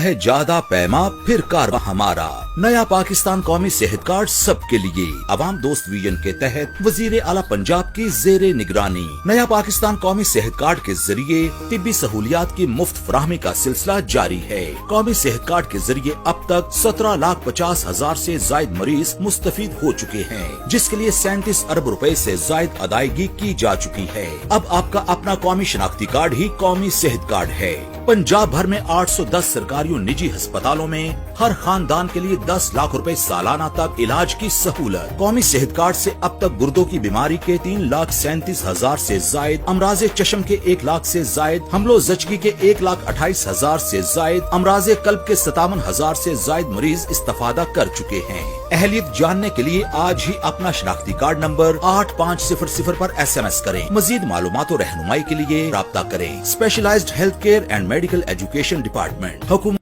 है ज्यादा पैमा फिर कारवा हमारा। नया पाकिस्तान कौमी सेहत कार्ड सबके लिए अवाम दोस्त विजन के तहत वजीर आला पंजाब की जेरे निगरानी नया पाकिस्तान कौमी सेहत कार्ड के जरिए तिब्बी सहूलियात की मुफ्त फराहमी का सिलसिला जारी है। कौमी सेहत कार्ड के जरिए अब तक 17,50,000 से जायद मरीज मुस्तफीद हो चुके हैं, जिसके लिए 37 अरब रुपए से जायद अदायगी की जा चुकी है। अब आपका अपना कौमी शनाख्ती कार्ड ही कौमी सेहत कार्ड है। पंजाब भर में 810 सरकारी और निजी अस्पतालों में हर खानदान के लिए 10 लाख रुपए सालाना तक इलाज की सहूलत। कौमी सेहत कार्ड से अब तक गुर्दों की बीमारी के 3,37,000 से जायद, अमराज चशम के 1 लाख से जायद, हमलो जचगी के 1,28,000 से जायद, अमराज कल्ब के 57,000 से जायद मरीज इस्तेफादा कर चुके हैं। अहलियत जानने के लिए आज ही अपना शनाख्ती कार्ड नंबर 8500 पर SMS करें। मजीद मालूमात और रहनुमाई के लिए राब्ता करें। Specialised health care and medical education department, हुकूमत।